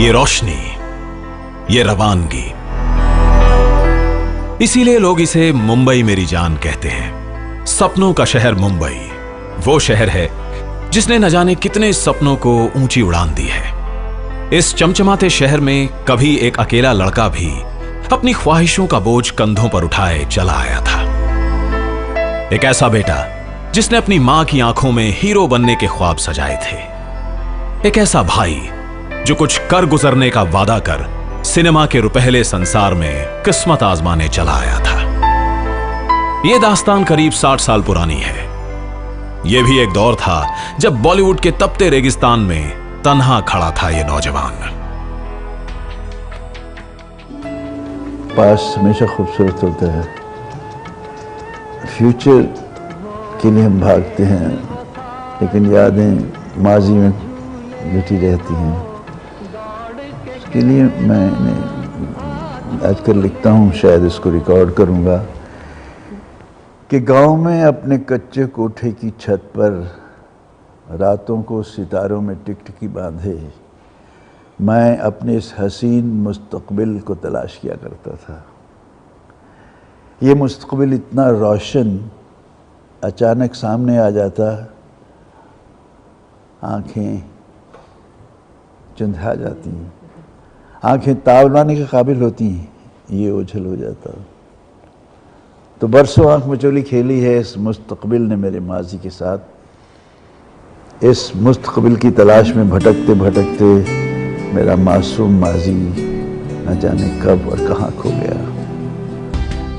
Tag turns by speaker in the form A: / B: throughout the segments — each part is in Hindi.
A: ये रोशनी, ये रवानगी, इसीलिए लोग इसे मुंबई मेरी जान कहते हैं। सपनों का शहर मुंबई वो शहर है जिसने न जाने कितने सपनों को ऊंची उड़ान दी है। इस चमचमाते शहर में कभी एक अकेला लड़का भी अपनी ख्वाहिशों का बोझ कंधों पर उठाए चला आया था। एक ऐसा बेटा जिसने अपनी मां की आंखों में हीरो बनने के ख्वाब सजाए थे। एक ऐसा भाई जो कुछ कर गुजरने का वादा कर सिनेमा के रुपहले संसार में किस्मत आजमाने चला आया था। यह दास्तान करीब 60 साल पुरानी है। यह भी एक दौर था जब बॉलीवुड के तपते रेगिस्तान में तन्हा खड़ा था यह नौजवान।
B: पास हमेशा खूबसूरत होता है। फ्यूचर के लिए हम भागते हैं, लेकिन यादें माजी में जुटी रहती हैं। उसके लिए मैंने आजकल लिखता हूँ, शायद इसको रिकॉर्ड करूँगा, कि गांव में अपने कच्चे कोठे की छत पर रातों को सितारों में टिकटिकी बांधे मैं अपने इस हसीन मुस्तकबिल को तलाश किया करता था। ये मुस्तकबिल इतना रोशन अचानक सामने आ जाता, आंखें चुंधा जाती, आंखें तावलाने के काबिल होती, ये ओझल हो जाता। तो बरसों आंख मचोली खेली है इस मुस्तकबिल ने मेरे माजी के साथ। इस मुस्तकबिल की तलाश में भटकते भटकते मेरा मासूम माजी न जाने कब और कहां खो गया।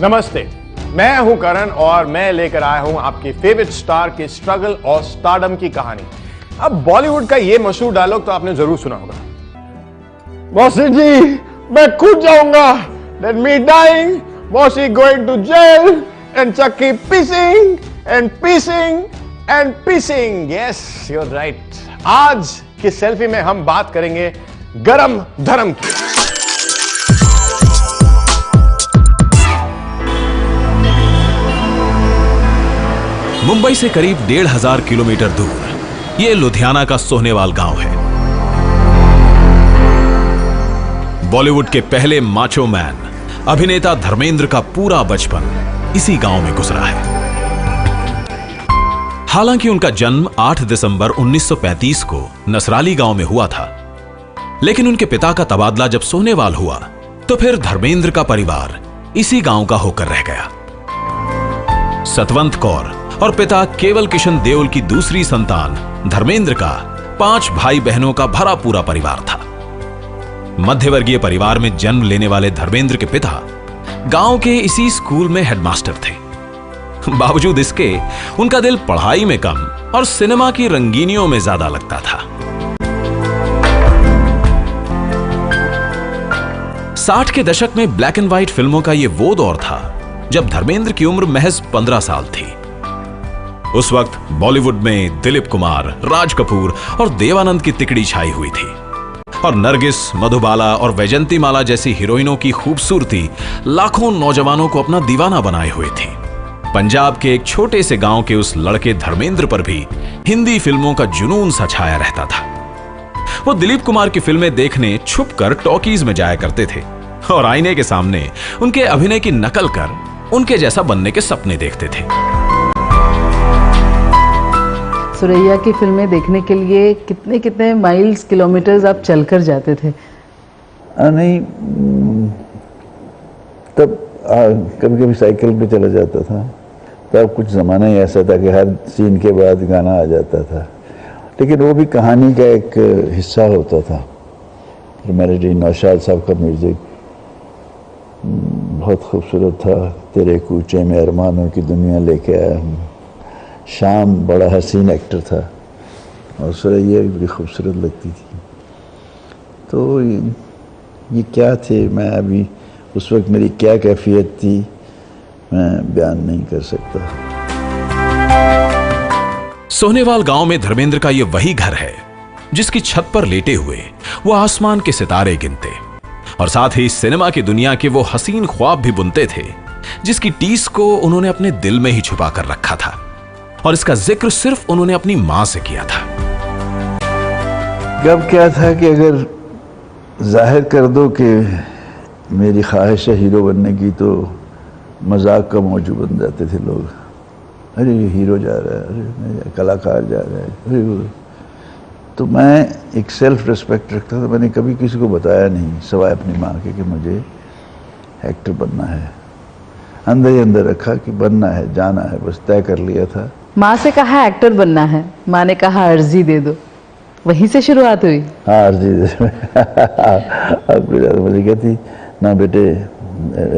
C: नमस्ते, मैं हूं करण और मैं लेकर आया हूं आपके फेवरेट स्टार के स्ट्रगल और स्टारडम की कहानी। अब बॉलीवुड का ये मशहूर डायलॉग तो आपने जरूर सुना होगा, मौसी जी मैं कूद जाऊंगा, लेट मी डाइंग, मौसी गोइंग टू जेल एंड चक्की पीसिंग एंड पीसिंग एंड पीसिंग। Yes you are right. आज की सेल्फी में हम बात करेंगे गरम धर्म की।
A: मुंबई से करीब 1500 किलोमीटर दूर यह लुधियाना का सोहनेवाल गांव है। बॉलीवुड के पहले माचो मैन अभिनेता धर्मेंद्र का पूरा बचपन इसी गांव में गुजरा है। हालांकि उनका जन्म 8 दिसंबर 1935 को नसराली गांव में हुआ था, लेकिन उनके पिता का तबादला जब सोहनेवाल हुआ तो फिर धर्मेंद्र का परिवार इसी गांव का होकर रह गया। सतवंत कौर और पिता केवल किशन देओल की दूसरी संतान धर्मेंद्र का 5 भाई बहनों का भरा पूरा परिवार था। मध्यवर्गीय परिवार में जन्म लेने वाले धर्मेंद्र के पिता गांव के इसी स्कूल में हेडमास्टर थे। बावजूद इसके उनका दिल पढ़ाई में कम और सिनेमा की रंगीनियों में ज्यादा लगता था। 60 के दशक में ब्लैक एंड व्हाइट फिल्मों का यह वो दौर था जब धर्मेंद्र की उम्र महज 15 साल थी। उस वक्त बॉलीवुड में दिलीप कुमार, राज कपूर और देवानंद की तिकड़ी छाई हुई थी और नरगिस, मधुबाला और वैजंती माला जैसी हीरोइनों की खूबसूरती लाखों नौजवानों को अपना दीवाना बनाए हुए थी। पंजाब के एक छोटे से गांव के उस लड़के धर्मेंद्र पर भी हिंदी फिल्मों का जुनून सा छाया रहता था। वो दिलीप कुमार की फिल्में देखने छुपकर टॉकीज में जाया करते थे और आईने के सामने उनके अभिनय की नकल कर उनके जैसा बनने के सपने देखते थे।
D: सुरैया की फिल्में देखने के लिए कितने कितने माइल्स, किलोमीटर्स आप चलकर जाते थे?
B: नहीं, तब कभी कभी साइकिल पे चला जाता था। तब कुछ ज़माना ही ऐसा था कि हर सीन के बाद गाना आ जाता था, लेकिन वो भी कहानी का एक हिस्सा होता था। मेलोडी नौशाद साहब का म्यूजिक बहुत खूबसूरत था। तेरे कूचे में अरमानों की दुनिया लेके आया हूँ। शाम बड़ा हसीन एक्टर था और सुरैया भी बड़ी खूबसूरत लगती थी। तो ये क्या थे, मैं अभी उस वक्त मेरी क्या कैफियत थी मैं बयान नहीं कर सकता।
A: सोहनेवाल गांव में धर्मेंद्र का यह वही घर है जिसकी छत पर लेटे हुए वो आसमान के सितारे गिनते और साथ ही सिनेमा की दुनिया के वो हसीन ख्वाब भी बुनते थे जिसकी टीस को उन्होंने अपने दिल में ही छुपा कर रखा था। और इसका जिक्र सिर्फ उन्होंने अपनी मां से किया था।
B: कब क्या था कि अगर जाहिर कर दो कि मेरी ख्वाहिश है हीरो बनने की, तो मजाक का मौजू बन जाते थे लोग। अरे हीरो जा रहा है, अरे कलाकार जा रहा है, अरे वो। तो मैं एक सेल्फ रिस्पेक्ट रखता था, मैंने कभी किसी को बताया नहीं सिवाय अपनी माँ के कि मुझे एक्टर बनना है। अंदर ही अंदर रखा कि बनना है, जाना है, बस तय कर लिया था।
D: माँ से कहा एक्टर बनना है, माँ ने कहा अर्जी दे दो, वहीं से शुरुआत हुई।
B: हाँ अर्जी दे मुझे कहती ना बेटे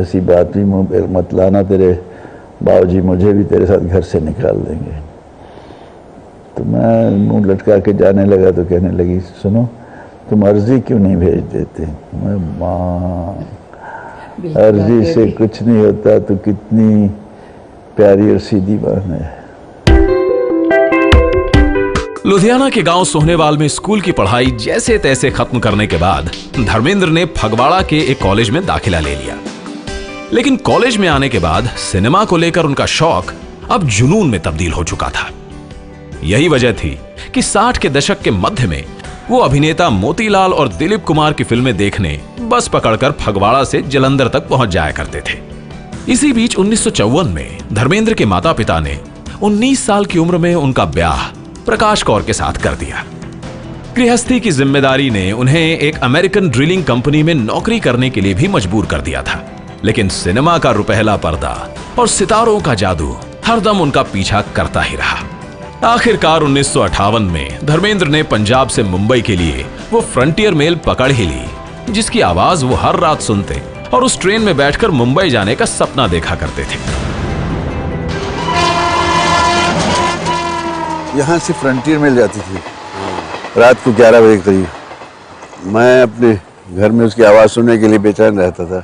B: ऐसी बात भी मुँह पे मत लाना, तेरे बाबूजी मुझे भी तेरे साथ घर से निकाल देंगे। तो मैं मुंह लटका के जाने लगा तो कहने लगी सुनो तुम अर्जी क्यों नहीं भेज देते। मैं माँ अर्जी से कुछ नहीं होता, तो कितनी प्यारी और सीधी बात है।
A: लुधियाना के गांव सोहनेवाल में स्कूल की पढ़ाई जैसे तैसे खत्म करने के बाद धर्मेंद्र ने फगवाड़ा के एक कॉलेज में दाखिला ले लिया। लेकिन कॉलेज में आने के बाद सिनेमा को लेकर उनका शौक अब जुनून में तब्दील हो चुका था। यही वजह थी कि 60 के दशक के मध्य में वो अभिनेता मोतीलाल और दिलीप कुमार की फिल्में देखने बस पकड़कर फगवाड़ा से जालंधर तक पहुंच जाया करते थे। इसी बीच 1954 में धर्मेंद्र के माता पिता ने 19 साल की उम्र में उनका ब्याह प्रकाश कौर के साथ कर दिया। गृहस्थी की जिम्मेदारी ने उन्हें एक अमेरिकन ड्रिलिंग कंपनी में नौकरी करने के लिए भी मजबूर कर दिया था। लेकिन सिनेमा का रुपहला पर्दा और सितारों का जादू हरदम उनका पीछा करता ही रहा। आखिरकार 1958 में धर्मेंद्र ने पंजाब से मुंबई के लिए वो फ्रंटियर मेल पकड़ ही ली, जिसकी आवाज वो हर रात सुनते और उस ट्रेन में बैठकर मुंबई जाने का सपना देखा करते थे।
B: यहाँ से फ्रंटियर मिल जाती थी रात को 11 बजे करीब। मैं अपने घर में उसकी आवाज़ सुनने के लिए बेचैन रहता था।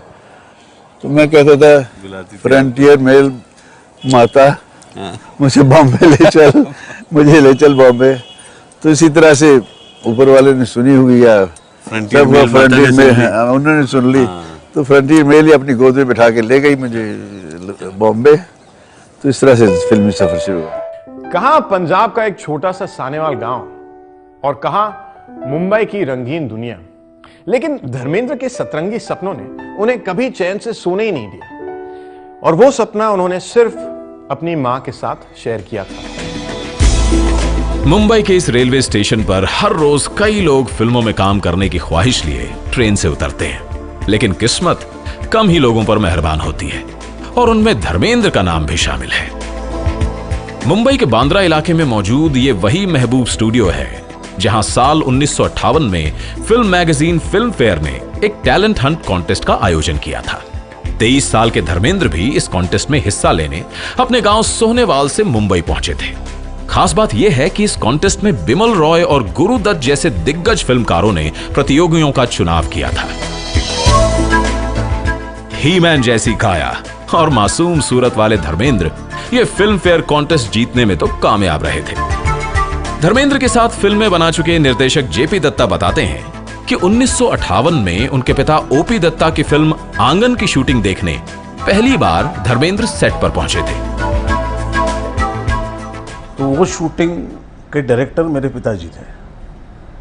B: तो मैं कहता था फ्रंटियर मेल माता मुझे बॉम्बे ले चल, मुझे ले चल बॉम्बे। तो इसी तरह से ऊपर वाले ने सुनी हुई या
E: फ्रंटियर मेल
B: उन्होंने सुन ली। तो फ्रंटियर मेल ही अपनी गोद में बिठा के ले गई मुझे बॉम्बे। तो इस तरह से फिल्मी सफर शुरू हुआ।
C: कहां पंजाब का एक छोटा सा सानेवाल गांव और कहां मुंबई की रंगीन दुनिया। लेकिन धर्मेंद्र के सतरंगी सपनों ने उन्हें कभी चैन से सोने ही नहीं दिया, और वो सपना उन्होंने सिर्फ अपनी मां के साथ शेयर किया था।
A: मुंबई के इस रेलवे स्टेशन पर हर रोज कई लोग फिल्मों में काम करने की ख्वाहिश लिए ट्रेन से उतरते हैं, लेकिन किस्मत कम ही लोगों पर मेहरबान होती है और उनमें धर्मेंद्र का नाम भी शामिल है। मुंबई के बांद्रा इलाके में मौजूद ये वही महबूब स्टूडियो है जहां साल 1958 में फिल्म मैगजीन फिल्म फेयर ने एक टैलेंट हंट कॉन्टेस्ट का आयोजन किया था। 23 साल के धर्मेंद्र भी इस कॉन्टेस्ट में हिस्सा लेने अपने गांव सोहनेवाल से मुंबई पहुंचे थे। खास बात यह है कि इस कॉन्टेस्ट में बिमल रॉय और गुरुदत्त जैसे दिग्गज फिल्मकारों ने प्रतियोगियों का चुनाव किया था। ही-मैन जैसी काया और मासूम सूरत वाले धर्मेंद्र ये फिल्म फेयर कॉन्टेस्ट जीतने में तो कामयाब रहे थे। धर्मेंद्र के साथ फिल्में बना चुके निर्देशक जेपी दत्ता बताते हैं कि 1958 में उनके पिता ओपी दत्ता की फिल्म आंगन की शूटिंग देखने पहली बार धर्मेंद्र सेट पर पहुंचे थे।
E: तो वो शूटिंग के डायरेक्टर मेरे पिताजी थे,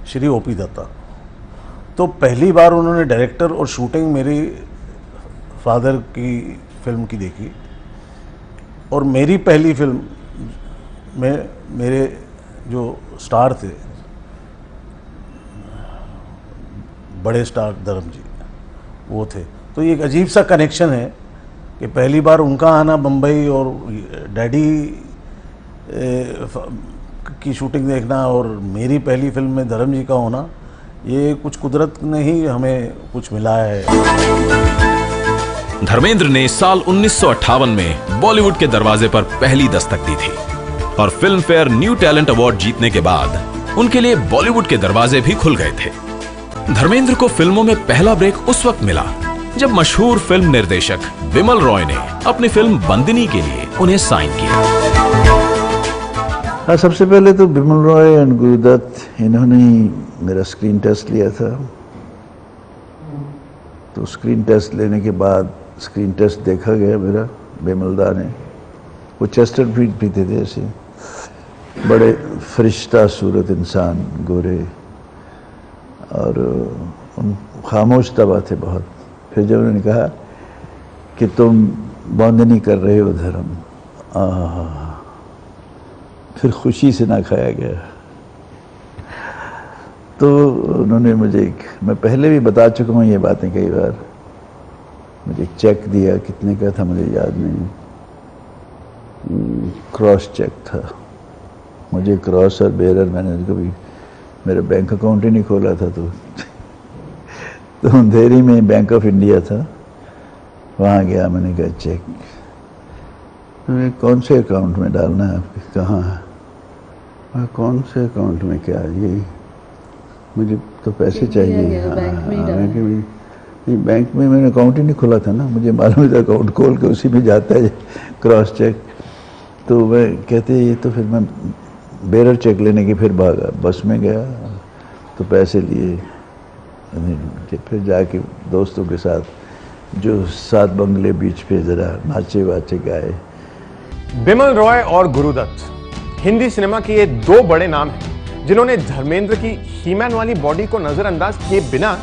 E: श्री ओपी दत्ता। तो पहली बार उन्होंने डायरेक्टर और शूटिंग मेरी फादर की फिल्म की देखी, और मेरी पहली फिल्म में मेरे जो स्टार थे, बड़े स्टार धर्म जी, वो थे। तो ये एक अजीब सा कनेक्शन है कि पहली बार उनका आना बम्बई और डैडी की शूटिंग देखना और मेरी पहली फिल्म में धर्म जी का होना, ये कुछ कुदरत ने ही हमें कुछ मिलाया है।
A: धर्मेंद्र ने साल 1958 में बॉलीवुड के दरवाजे पर पहली दस्तक दी थी और film fair new talent award जीतने के बाद उनके लिए बॉलीवुड के दरवाजे भी खुल गए थे। धर्मेंद्र को फिल्मों में पहला ब्रेक उस वक्त मिला जब मशहूर फिल्म निर्देशक बिमल रॉय ने अपनी फिल्म बंदिनी के लिए उन्हें साइन किया।
B: हाँ, सबसे पहले तो बिमल रॉय और गुरुदत्त इन्होंने ही मेरा स्क्रीन टेस्ट लिया था। तो स्क्रीन टेस्ट लेने के बाद स्क्रीन टेस्ट देखा गया मेरा बिमलदा ने। वो चेस्टरफील्ड भी थे ऐसे बड़े फरिश्ता सूरत इंसान, गोरे, और खामोश तबा थे बहुत। फिर जब उन्होंने कहा कि तुम बंदनी कर रहे हो धर्म, फिर खुशी से ना खाया गया। तो उन्होंने मुझे मैं पहले भी बता चुका हूँ ये बातें कई बार, मुझे एक चेक दिया, कितने का था मुझे याद नहीं, क्रॉस चेक था। मुझे क्रॉस और बेरर, मैंने कभी मेरा बैंक अकाउंट ही नहीं खोला था। तो अंधेरी में बैंक ऑफ इंडिया था, वहाँ गया, मैंने कहा चेक, तो कौन से अकाउंट में डालना है आपके, कहाँ है, कौन से अकाउंट में, क्या ये मुझे तो पैसे चाहिए। बैंक में मैंने अकाउंट ही नहीं खोला था ना, मुझे मालूम था अकाउंट खोल के उसी में जाता है क्रॉस चेक। तो वह कहते ये तो फिर मैं बेरर चेक लेने की फिर भागा, बस में गया तो पैसे लिए, फिर जाके दोस्तों के साथ जो 7 बंगले बीच पे जरा नाचे वाचे गाए।
C: बिमल रॉय और गुरुदत्त हिंदी सिनेमा के ये 2 बड़े नाम हैं जिन्होंने धर्मेंद्र की हीमैन वाली बॉडी को नजरअंदाज किए बिना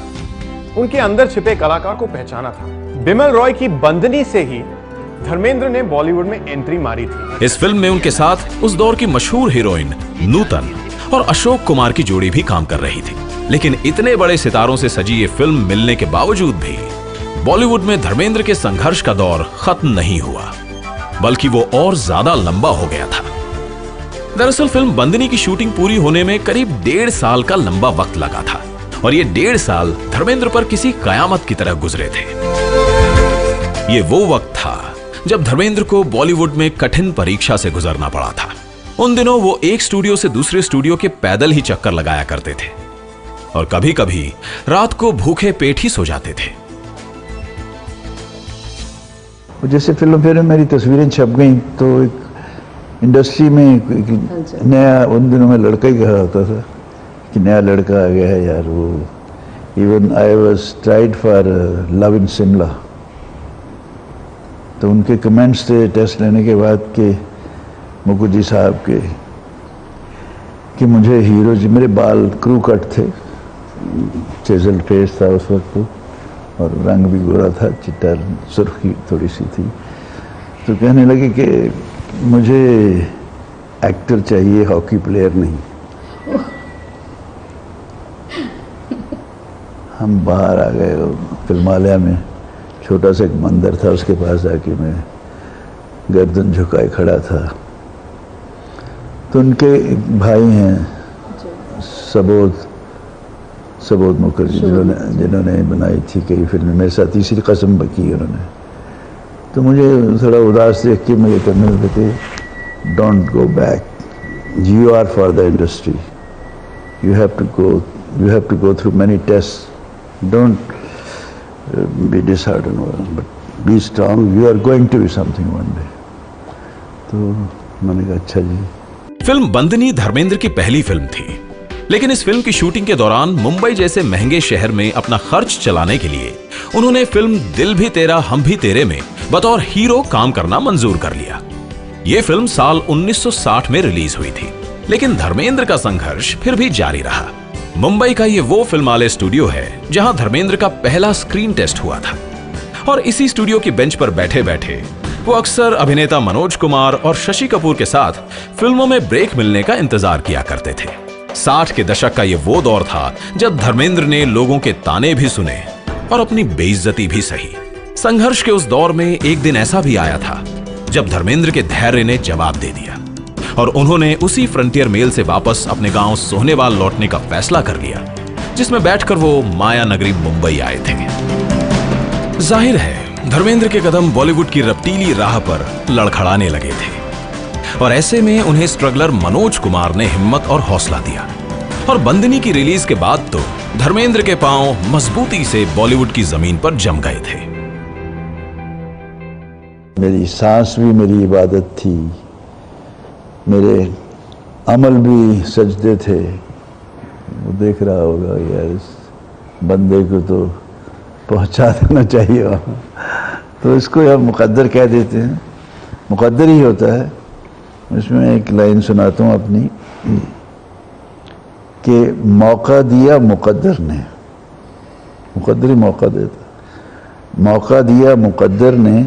C: उनके अंदर छिपे कलाकार को पहचाना था। बिमल रॉय की बंदनी से ही धर्मेंद्र ने बॉलीवुड में एंट्री मारी थी।
A: इस फिल्म में उनके साथ उस दौर की मशहूर हीरोइन नूतन और अशोक कुमार की जोड़ी भी काम कर रही थी। लेकिन इतने बड़े सितारों से सजी ये फिल्म मिलने के बावजूद भी बॉलीवुड में धर्मेंद्र के संघर्ष का दौर खत्म नहीं हुआ, बल्कि वो और ज्यादा लंबा हो गया था। दरअसल फिल्म बंदनी की शूटिंग पूरी होने में करीब 1.5 साल का लंबा वक्त लगा था, और ये 1.5 साल धर्मेंद्र पर किसी कयामत की तरह गुजरे थे। ये वो वक्त था जब धर्मेंद्र को बॉलीवुड में कठिन परीक्षा से गुजरना पड़ा था। उन दिनों वो एक स्टूडियो से दूसरे स्टूडियो के पैदल ही चक्कर लगाया करते थे, और कभी कभी रात को भूखे पेट ही सो जाते थे।
B: जैसे फिल्म फेयर में मेरी तस्वीरें छप गई तो एक इंडस्ट्री में एक नया, उन दिनों में लड़का ही कहा होता था कि नया लड़का आ गया है यार। वो even I was tried for love in Shimla, तो उनके कमेंट्स थे टेस्ट लेने के बाद के मुखर्जी साहब के कि मुझे हीरो जी, मेरे बाल क्रू कट थे, चेजल फेस था उस वक्त तो, और रंग भी गोरा था, चिट्टा सुर्खी थोड़ी सी थी। तो कहने लगे कि मुझे एक्टर चाहिए, हॉकी प्लेयर नहीं। हम बाहर आ गए, फिल्मालय में छोटा सा एक मंदिर था, उसके पास जाके मैं गर्दन झुकाए खड़ा था। तो उनके एक भाई हैं सबोध मुखर्जी, जिन्होंने बनाई थी कई फिल्में, मेरे साथ तीसरी कसम की उन्होंने। तो मुझे थोड़ा उदास देख के मुझे करने लगे थे, don't go back, you are for the industry, you have to go through many test, don't be disheartened, but be strong, you are going to be something one day. तो मैंने कहा अच्छा जी।
A: फिल्म बंदनी धर्मेंद्र की पहली फिल्म थी, लेकिन इस फिल्म की शूटिंग के दौरान मुंबई जैसे महंगे शहर में अपना खर्च चलाने के लिए उन्होंने फिल्म दिल भी तेरा हम भी तेरे में बतौर हीरो काम करना मंजूर कर लिया। यह फिल्म साल 1960 में रिलीज हुई थी, लेकिन धर्मेंद्र का संघर्ष फिर भी जारी रहा। मुंबई का ये वो फिल्मालय स्टूडियो है जहां धर्मेंद्र का पहला स्क्रीन टेस्ट हुआ था, और इसी स्टूडियो की बेंच पर बैठे बैठे वो अक्सर अभिनेता मनोज कुमार और शशि कपूर के साथ फिल्मों में ब्रेक मिलने का इंतजार किया करते थे। 60 के दशक का ये वो दौर था जब धर्मेंद्र ने लोगों के ताने भी सुने और अपनी बेइज्जती भी सही। संघर्ष के उस दौर में एक दिन ऐसा भी आया था जब धर्मेंद्र के धैर्य ने जवाब दे दिया, और उन्होंने उसी फ्रंटियर मेल से वापस अपने गांव सोहनेवाल लौटने का फैसला कर लिया, जिसमें बैठकर वो माया नगरी मुंबई आए थे। जाहिर है धर्मेंद्र के कदम बॉलीवुड की रफ्तीली राह पर लड़खड़ाने लगे थे, और ऐसे में उन्हें स्ट्रगलर मनोज कुमार ने हिम्मत और हौसला दिया, और बंदनी की रिलीज के बाद तो धर्मेंद्र के पांव मजबूती से बॉलीवुड की जमीन पर जम गए थे।
B: मेरी सांस भी मेरी इबादत थी, मेरे अमल भी सजदे थे। वो देख रहा होगा यार, इस बंदे को तो पहुंचा देना चाहिए वहाँ। तो इसको यार मुकद्दर कह देते हैं, मुकद्दर ही होता है। इसमें एक लाइन सुनाता हूँ अपनी, कि मौका दिया मुकद्दर ने, मुकद्दर ही मौका देता, मौका दिया मुकद्दर ने,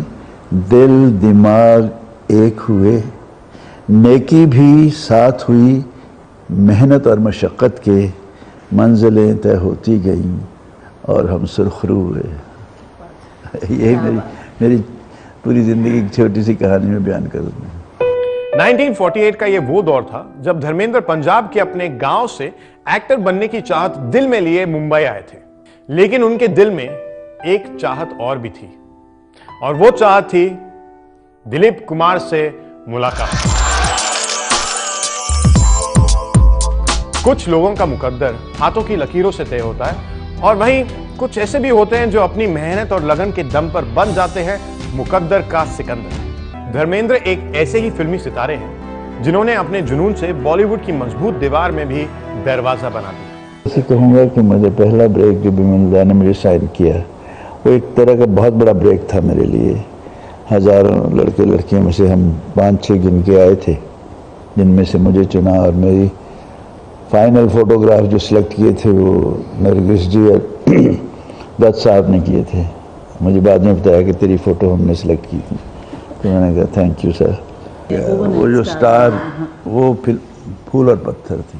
B: दिल दिमाग एक हुए, नेकी भी साथ हुई, मेहनत और मशक्क़त के मंजिलें तय होती गईं और हम सुरखरू हुए। यही मेरी पूरी ज़िंदगी की छोटी सी कहानी में बयान कर दूँ।
C: 1948 का ये वो दौर था जब धर्मेंद्र पंजाब के अपने गांव से एक्टर बनने की चाहत दिल में लिए मुंबई आए थे, लेकिन उनके दिल में एक चाहत और भी थी, और वो चाहत थी दिलीप कुमार से मुलाकात। कुछ लोगों का मुकद्दर हाथों की लकीरों से तय होता है, और वहीं कुछ ऐसे भी होते हैं जो अपनी मेहनत और लगन के दम पर बन जाते हैं मुकद्दर का सिकंदर। धर्मेंद्र एक ऐसे ही फिल्मी सितारे हैं जिन्होंने अपने जुनून से बॉलीवुड की मजबूत दीवार में भी दरवाजा बना दिया।
B: ऐसे कहूँगा कि मुझे पहला ब्रेक जो बिमलदा ने मुझे साइन किया, वो एक तरह का बहुत बड़ा ब्रेक था मेरे लिए। हजारों लड़के लड़कियों में से हम 5-6 गिन के आए थे, जिनमें से मुझे चुना, और मेरी फाइनल फोटोग्राफ जो सिलेक्ट किए थे वो नरगिस जी और दत्त साहब ने किए थे। मुझे बाद में बताया कि तेरी फ़ोटो हमने सिलेक्ट की थी, तो मैंने कहा थैंक यू सर। वो जो स्टार, वो फूल और पत्थर थी।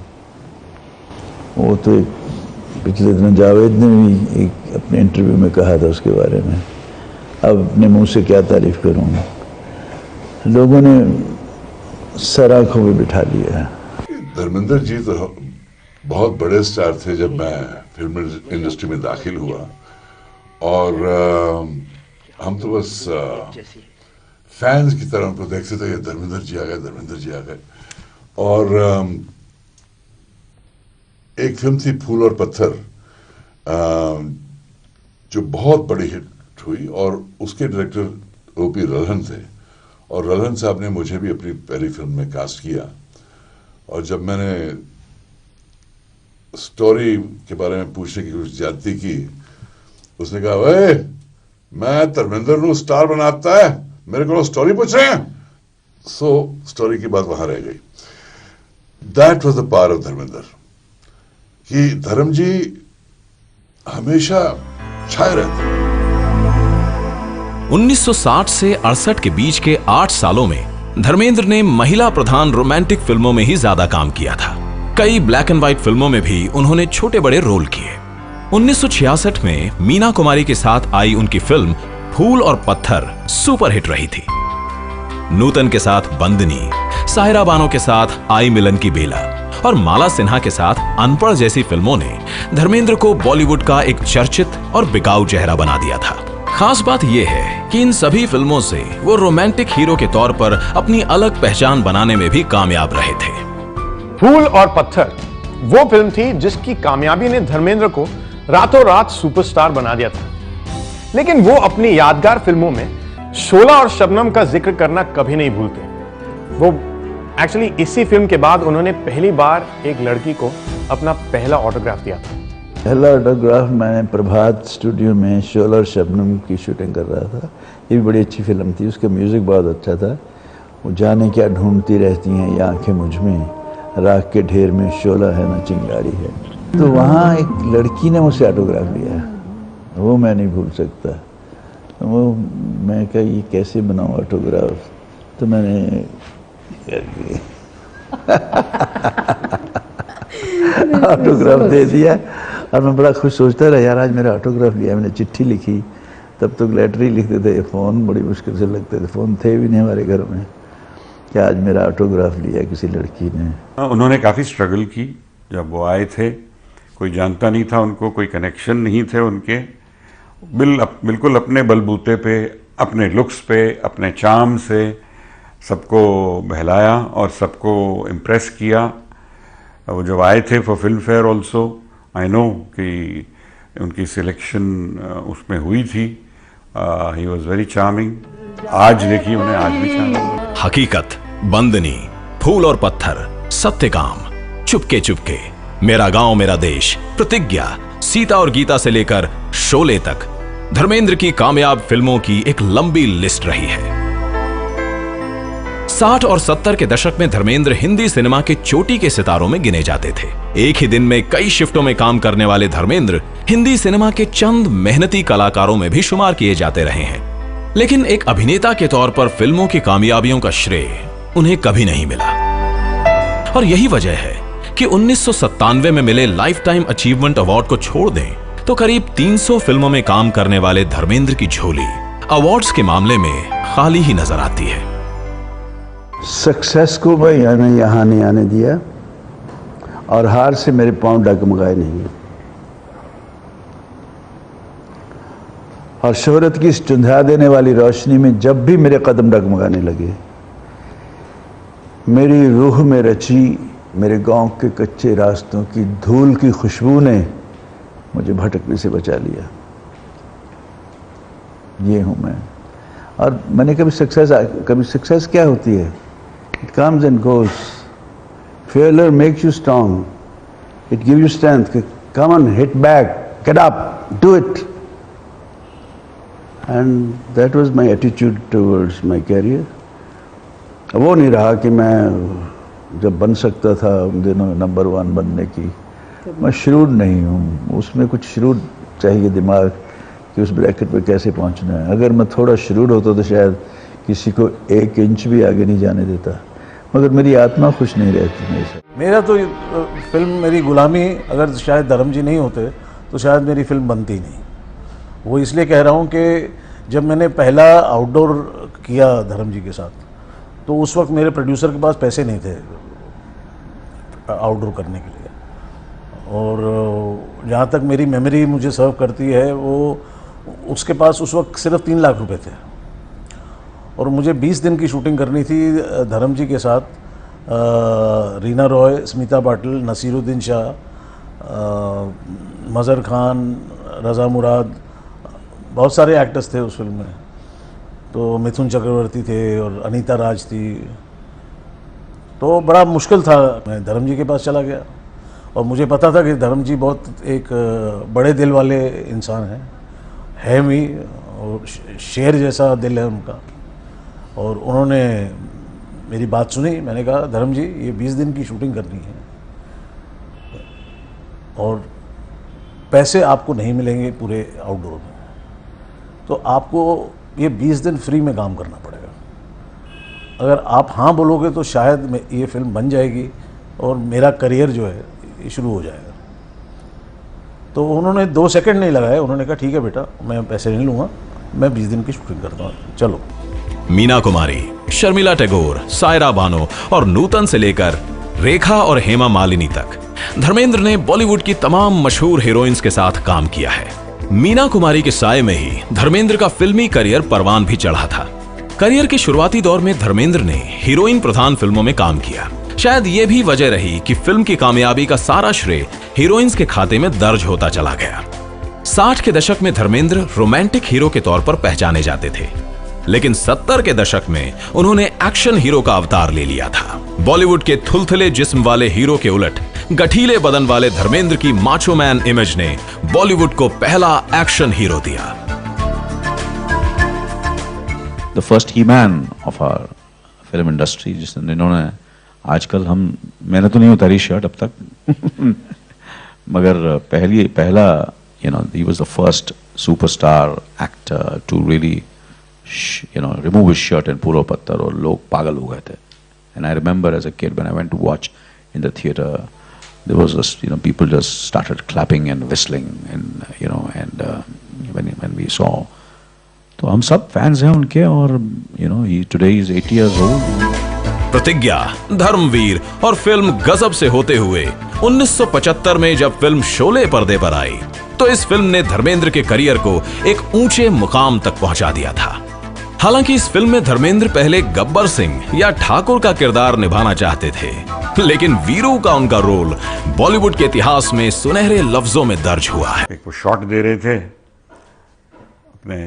B: वो तो एक पिछले दिन जावेद ने भी एक अपने इंटरव्यू में कहा था उसके बारे में। अब अपने मुंह से क्या तारीफ करूँगा, लोगों ने सर आँखों में बिठा लिया।
F: धर्मेंद्र जी तो बहुत बड़े स्टार थे जब मैं फिल्म इंडस्ट्री में दाखिल हुआ, और हम तो बस फैंस की तरह उनको देखते थे, ये धर्मेंद्र जी आ गए, धर्मेंद्र जी आ गए। और एक फिल्म थी फूल और पत्थर, जो बहुत बड़ी हिट हुई, और उसके डायरेक्टर ओपी रल्हन थे, और रल्हन साहब ने मुझे भी अपनी पहली फिल्म में कास्ट किया। और जब मैंने स्टोरी के बारे में पूछने की कुछ ज्यादती की, उसने कहा ओए मैं धर्मेंद्र को स्टार बनाता है, मेरे को स्टोरी पूछ रहे हैं। सो स्टोरी की बात वहां रह गई। That was the power of Dharmendra, कि धर्म जी हमेशा छाए रहते।
A: 1960 से 68 के बीच के 8 सालों में धर्मेंद्र ने महिला प्रधान रोमांटिक फिल्मों में ही ज्यादा काम किया था। कई ब्लैक एंड व्हाइट फिल्मों में भी उन्होंने छोटे बड़े रोल किए। 1966 में मीना कुमारी के साथ आई उनकी फिल्म फूल और पत्थर सुपरहिट रही थी। नूतन के साथ बंदनी, सायरा बानो के साथ आई मिलन की बेला और माला सिन्हा के साथ अनपढ़ जैसी फिल्मों ने धर्मेंद्र को बॉलीवुड का एक चर्चित और बिकाऊ चेहरा बना दिया था। खास बात यह है कि इन सभी फिल्मों से वो रोमांटिक हीरो के तौर पर अपनी अलग पहचान बनाने में भी कामयाब रहे थे।
C: फूल और पत्थर वो फिल्म थी जिसकी कामयाबी ने धर्मेंद्र को रातों रात सुपरस्टार बना दिया था, लेकिन वो अपनी यादगार फिल्मों में शोला और शबनम का जिक्र करना कभी नहीं भूलते। वो एक्चुअली इसी फिल्म के बाद उन्होंने पहली बार एक लड़की को अपना पहला ऑटोग्राफ दिया था।
B: पहला ऑटोग्राफ मैंने प्रभात स्टूडियो में शोला और शबनम की शूटिंग कर रहा था। ये भी बड़ी अच्छी फिल्म थी, उसका म्यूज़िक बहुत अच्छा था। वो जाने क्या ढूंढती रहती हैं ये आंखें मुझ में, राख के ढेर में शोला है ना चिंगारी है। तो वहाँ एक लड़की ने मुझसे ऑटोग्राफ लिया, वो मैं नहीं भूल सकता। तो वो मैं कहा ये कैसे बनाऊँ ऑटोग्राफ, तो मैंने ऑटोग्राफ दे दिया, और मैं बड़ा खुश सोचता रहा यार आज मेरा ऑटोग्राफ लिया। मैंने चिट्ठी लिखी, तब तक लेटर ही लिखते थे, फ़ोन बड़ी मुश्किल से लगते थे, फ़ोन थे भी नहीं हमारे घर में, कि आज मेरा ऑटोग्राफ लिया किसी लड़की ने।
G: उन्होंने काफ़ी स्ट्रगल की जब वो आए थे, कोई जानता नहीं था उनको, कोई कनेक्शन नहीं थे उनके। बिल्कुल अपने बलबूते पे, अपने लुक्स पे, अपने चार्म से सबको बहलाया और सबको इम्प्रेस किया। वो जब आए थे for film fair also, I know कि उनकी सिलेक्शन उसमें हुई थी। He was very charming. आज देखिए उन्हें आज भी चार्मिंग।
A: हकीकत, बंदनी, फूल और पत्थर, सत्यकाम, चुपके चुपके, मेरा गांव मेरा देश, प्रतिज्ञा, सीता और गीता से लेकर शोले तक धर्मेंद्र की कामयाब फिल्मों की एक लंबी लिस्ट रही है। 60 और 70 के दशक में धर्मेंद्र हिंदी सिनेमा के चोटी के सितारों में गिने जाते थे। एक ही दिन में कई शिफ्टों में काम करने वाले धर्मेंद्र हिंदी सिनेमा के चंद मेहनती कलाकारों में भी शुमार किए जाते रहे हैं। लेकिन एक अभिनेता के तौर पर फिल्मों की कामयाबियों का श्रेय उन्हें कभी नहीं मिला। और यही वजह है कि 1997 में मिले लाइफ टाइम अचीवमेंट अवार्ड को छोड़ दें तो करीब 300 फिल्मों में काम करने वाले धर्मेंद्र की झोली अवार्ड्स के मामले में खाली ही नजर आती है।
B: सक्सेस को मैं यहाँ नहीं आने दिया और हार से मेरे पांव डगमगाए नहीं। और शोहरत की इस चुंधा देने वाली रोशनी में जब भी मेरे कदम डगमगाने लगे, मेरी रूह में रची मेरे गांव के कच्चे रास्तों की धूल की खुशबू ने मुझे भटकने से बचा लिया। ये हूं मैं। और मैंने कभी सक्सेस क्या होती है? It comes and goes. Failure makes you strong. It gives you strength. Come on, hit back, get up, do it. And that was my attitude towards my career. वो नहीं रहा कि मैं जब बन सकता था उन दिनों नंबर 1 बनने की। मैं श्रूड नहीं हूँ, उसमें कुछ श्रूड चाहिए दिमाग कि उस ब्रैकेट पे कैसे पहुँचना है। अगर मैं थोड़ा श्रूड होता तो शायद किसी को 1 इंच भी आगे नहीं जाने देता, मगर मेरी आत्मा खुश नहीं रहती मेरे साथ।
E: मेरा तो फिल्म मेरी गुलामी, अगर शायद धर्म जी नहीं होते तो शायद मेरी फिल्म बनती ही नहीं। वो इसलिए कह रहा हूँ कि जब मैंने पहला आउटडोर किया धर्म जी के साथ, तो उस वक्त मेरे प्रोड्यूसर के पास पैसे नहीं थे आउटडोर करने के लिए। और जहाँ तक मेरी मेमोरी मुझे सर्व करती है, वो उसके पास उस वक्त सिर्फ 3 लाख रुपए थे और मुझे 20 दिन की शूटिंग करनी थी धर्म जी के साथ। रीना रॉय, स्मिता पाटिल, नसीरुद्दीन शाह, मज़हर खान, रज़ा मुराद, बहुत सारे एक्टर्स थे उस फिल्म में। तो मिथुन चक्रवर्ती थे और अनीता राज थी। तो बड़ा मुश्किल था। मैं धर्म जी के पास चला गया और मुझे पता था कि धर्म जी बहुत एक बड़े दिल वाले इंसान हैं, है भी, और शेर जैसा दिल है उनका। और उन्होंने मेरी बात सुनी। मैंने कहा धर्म जी, ये 20 दिन की शूटिंग करनी है और पैसे आपको नहीं मिलेंगे पूरे आउटडोर में, तो आपको ये 20 दिन फ्री में काम करना पड़ेगा। अगर आप हाँ बोलोगे तो शायद ये फिल्म बन जाएगी और मेरा करियर जो है ये शुरू हो जाएगा। तो उन्होंने 2 सेकंड नहीं लगाए, उन्होंने कहा ठीक है बेटा, मैं पैसे नहीं लूँगा, मैं 20 दिन की शूटिंग करता हूँ, चलो।
A: मीना कुमारी, शर्मिला टैगोर, सायरा बानो और नूतन से लेकर रेखा और हेमा मालिनी तक धर्मेंद्र ने बॉलीवुड की तमाम मशहूर हीरोइंस के साथ काम किया है। मीना कुमारी के साये में ही धर्मेंद्र का फिल्मी करियर परवान भी चढ़ा था। करियर के शुरुआती दौर में धर्मेंद्र ने हीरोइन प्रधान फिल्मों में काम किया। शायद ये भी वजह रही कि फिल्म की कामयाबी का सारा श्रेय हीरोइंस के खाते में दर्ज होता चला गया। 60 के दशक में धर्मेंद्र रोमांटिक हीरो के तौर पर पहचाने जाते थे, लेकिन 70 के दशक में उन्होंने एक्शन हीरो का अवतार ले लिया था। बॉलीवुड के थुलथुले जिस्म वाले हीरो के उलट गठीले बदन वाले धर्मेंद्र की माचो मैन इमेज ने बॉलीवुड को पहला एक्शन हीरो दिया।
H: The first he-man of our film industry, जिन्होंने आजकल मैंने तो नहीं उतारी शर्ट अब तक मगर पहला he was the first superstar actor to really remove his shirt in Puro Pattar, और लोग पागल हो गए थे। And I remember as a kid when I went to watch in the theater, there was this, people just started clapping and whistling, and when we saw, तो हम सब फैंस हैं उनके, और today is 80 years old।
A: प्रतिज्ञा, धर्मवीर और फिल्म गजब से होते हुए 1975 में जब फिल्म शोले पर्दे पर आई, तो इस फिल्म ने धर्मेंद्र के करियर को एक ऊंचे मुकाम तक पहुंचा दिया था। हालांकि इस फिल्म में धर्मेंद्र पहले गब्बर सिंह या ठाकुर का किरदार निभाना चाहते थे, लेकिन वीरू का उनका रोल बॉलीवुड के इतिहास में सुनहरे लफ्जों में दर्ज हुआ है।
G: एक वो शॉट दे रहे थे अपने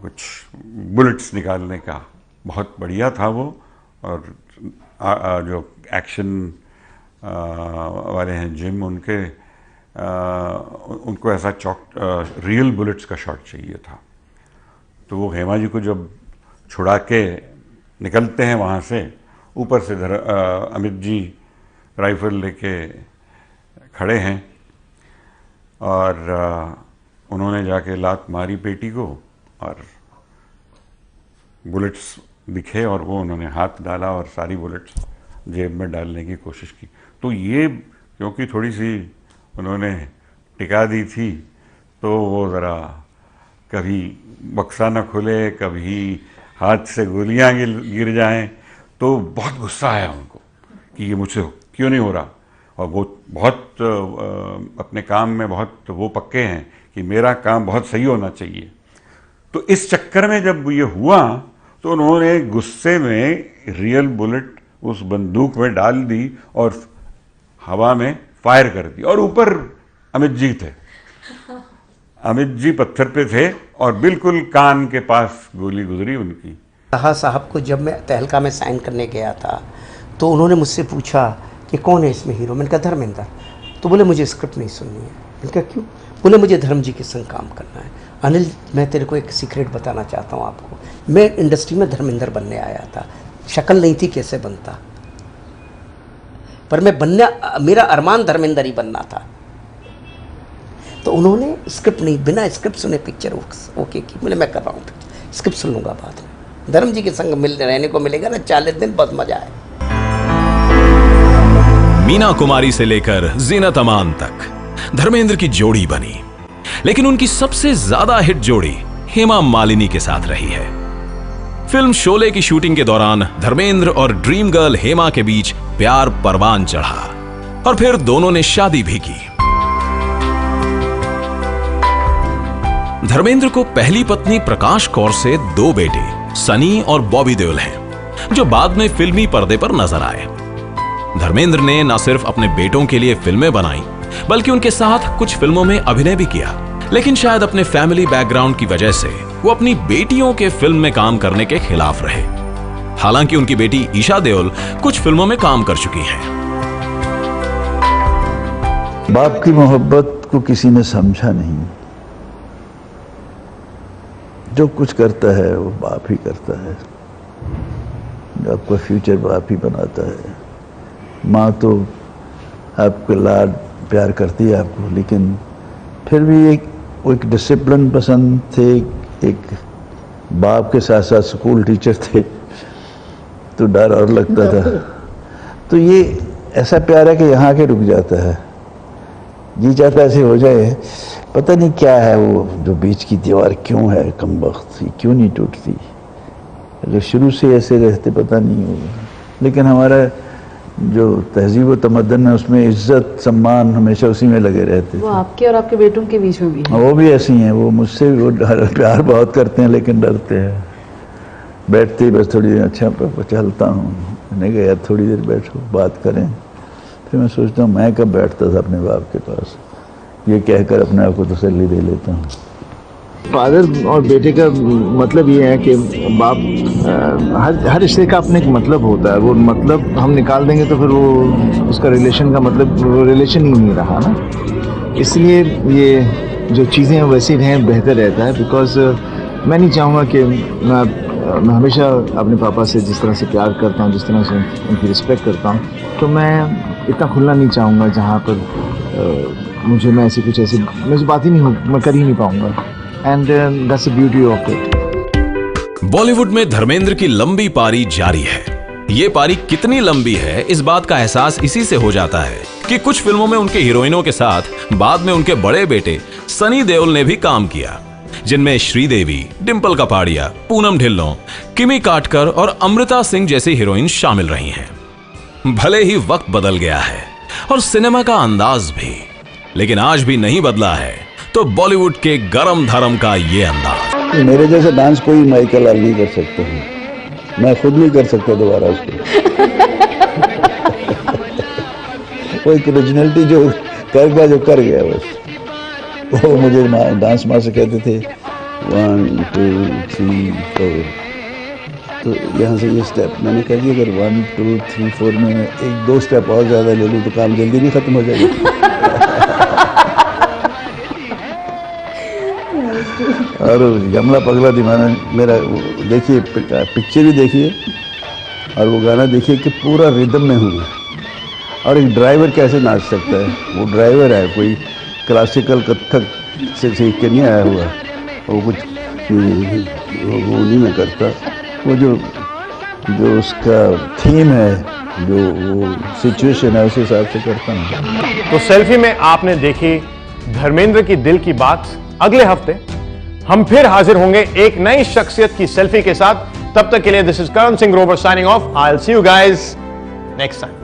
G: कुछ बुलेट्स निकालने का, बहुत बढ़िया था वो। और जो एक्शन वाले हैं जिम, उनको ऐसा रियल बुलेट्स का शॉट चाहिए था। तो वो हेमा जी को जब छुड़ा के निकलते हैं वहाँ से, ऊपर से अमित जी राइफल लेके खड़े हैं और उन्होंने जाके लात मारी पेटी को और बुलेट्स दिखे और वो उन्होंने हाथ डाला और सारी बुलेट्स जेब में डालने की कोशिश की। तो ये क्योंकि थोड़ी सी उन्होंने टिका दी थी तो वो ज़रा कभी बक्सा न खुले, कभी हाथ से गोलियां गिर जाएं, तो बहुत गुस्सा आया उनको कि ये मुझसे क्यों नहीं हो रहा। और वो बहुत अपने काम में बहुत वो पक्के हैं कि मेरा काम बहुत सही होना चाहिए। तो इस चक्कर में जब ये हुआ तो उन्होंने गुस्से में रियल बुलेट उस बंदूक में डाल दी और हवा में फायर कर दी और ऊपर अमित जी थे। अमित जी पत्थर पे थे और बिल्कुल कान के पास गोली गुजरी उनकी।
I: ताहा साहब को जब मैं तहलका में साइन करने गया था तो उन्होंने मुझसे पूछा कि कौन है इसमें हीरो। मैंने कहा धर्मेंद्र। तो बोले मुझे स्क्रिप्ट नहीं सुननी है। मैंने कहा क्यों? बोले मुझे धर्म जी के संग काम करना है। अनिल, मैं तेरे को एक सीक्रेट बताना चाहता हूँ आपको, मैं इंडस्ट्री में धर्मेंद्र बनने आया था, शक्ल नहीं थी कैसे बनता, पर मैं बनना, मेरा अरमान धर्मेंद्र ही बनना था। तो उन्होंने स्क्रिप्ट नहीं, बिना स्क्रिप्ट सुने पिक्चर ओके की। बोले मैं कर रहा हूँ, स्क्रिप्ट सुन लूँगा बाद में। धर्म जी के संग रहने को मिलेगा ना 40 दिन, बहुत मजा आए।
A: मीना कुमारी से लेकर जीनत अमान तक धर्मेंद्र की जोड़ी बनी, लेकिन उनकी सबसे ज्यादा हिट जोड़ी हेमा मालिनी के साथ रही है। फिल्म शोले की शूटिंग के दौरान धर्मेंद्र और ड्रीम गर्ल हेमा के बीच प्यार परवान चढ़ा और फिर दोनों ने शादी भी की। धर्मेंद्र को पहली पत्नी प्रकाश कौर से 2 बेटे सनी और बॉबी देओल हैं, जो बाद में फिल्मी पर्दे पर नजर आए। धर्मेंद्र ने न सिर्फ अपने बेटों के लिए फिल्में बनाई, बल्कि उनके साथ कुछ फिल्मों में अभिनय भी किया। लेकिन शायद अपने फैमिली बैकग्राउंड की वजह से वो अपनी बेटियों के फिल्म में काम करने के खिलाफ रहे। हालांकि उनकी बेटी ईशा देओल कुछ फिल्मों में काम कर चुकी हैं।
B: बाप की मोहब्बत को किसी ने समझा नहीं। जो कुछ करता है वो बाप ही करता है, आपका फ्यूचर बाप ही बनाता है। माँ तो आपको लाड प्यार करती है आपको, लेकिन फिर भी एक डिसिप्लिन पसंद थे। एक बाप के साथ साथ स्कूल टीचर थे, तो डर और लगता था। तो ये ऐसा प्यार है कि यहाँ के रुक जाता है, जी चाहता ऐसे हो जाए। पता नहीं क्या है वो जो बीच की दीवार क्यों है कमबख्त, क्यों नहीं टूटती। अगर शुरू से ऐसे रहते पता नहीं होगा। लेकिन हमारा जो तहजीब व तमद्दन है उसमें इज्जत सम्मान हमेशा उसी में लगे रहते।
D: वो आपके और आपके बेटों के बीच में भी है।
B: वो भी ऐसी हैं, वो मुझसे वो प्यार बहुत करते हैं लेकिन डरते हैं। बैठते ही बस थोड़ी देर अच्छा चलता हूँ, मैंने कहा यार थोड़ी देर बैठो बात करें। फिर मैं सोचता हूँ मैं कब बैठता था अपने बाप के पास, ये कहकर अपने आप को तसल्ली दे लेता हूँ। फादर और बेटे का मतलब ये है कि बाप हर रिश्ते का अपने एक मतलब होता है। वो मतलब हम निकाल देंगे तो फिर वो उसका रिलेशन का मतलब रिलेशन ही नहीं रहा ना। इसलिए ये जो चीज़ें वैसी रहें बेहतर रहता है। बिकॉज मैं नहीं चाहूँगा कि मैं हमेशा अपने पापा से जिस तरह से प्यार करता हूँ, जिस तरह से उनकी रिस्पेक्ट करता हूँ, तो मैं इतना खुलना नहीं चाहूँगा जहाँ पर मुझे मैं ऐसी कुछ ऐसी मुझे बात ही नहीं हो, मैं कर ही नहीं पाऊँगा। And that's the beauty of it.
A: Bollywood में धर्मेंद्र की लंबी पारी जारी है। ये पारी कितनी लंबी है इस बात का एहसास इसी से हो जाता है कि कुछ फिल्मों में उनके हीरोइनों के साथ बाद में उनके बड़े बेटे सनी देओल ने भी काम किया, जिनमें श्रीदेवी, डिंपल कपाड़िया, पूनम ढिल्लों, किमी काटकर और अमृता सिंह जैसी हीरोइन शामिल रही हैं। भले ही वक्त बदल गया है और सिनेमा का अंदाज भी, लेकिन आज भी नहीं बदला है तो बॉलीवुड के गरम धर्म का ये अंदाज।
B: मेरे जैसा डांस कोई माइकल लाल नहीं कर सकते हैं, मैं खुद नहीं कर सकता दोबारा उसको। वो एक ओरिजिनलिटी जो कर गया बस। वो मुझे डांस मास्टर कहते थे 1 2 3 4, तो यहाँ से ये स्टेप मैंने कह दिया, अगर 1 2 3 4 में 1-2 स्टेप और ज़्यादा ले लूँ तो काम जल्दी नहीं ख़त्म हो जाएगा। और यमला पगला दीवाना मेरा देखिए, पिक्चर भी देखिए और वो गाना देखिए कि पूरा रिदम में हूँ। और एक ड्राइवर कैसे नाच सकता है? वो ड्राइवर है, कोई क्लासिकल कथक से सीख के नहीं आया हुआ, वो कुछ वो नहीं में करता। वो जो उसका थीम है, जो वो सिचुएशन है, उस हिसाब से करता हूँ।
C: तो सेल्फी में आपने देखी धर्मेंद्र की दिल की बात। अगले हफ्ते हम फिर हाजिर होंगे एक नई शख्सियत की सेल्फी के साथ। तब तक के लिए this is Karan Singh Grover signing off. I will see you guys next time.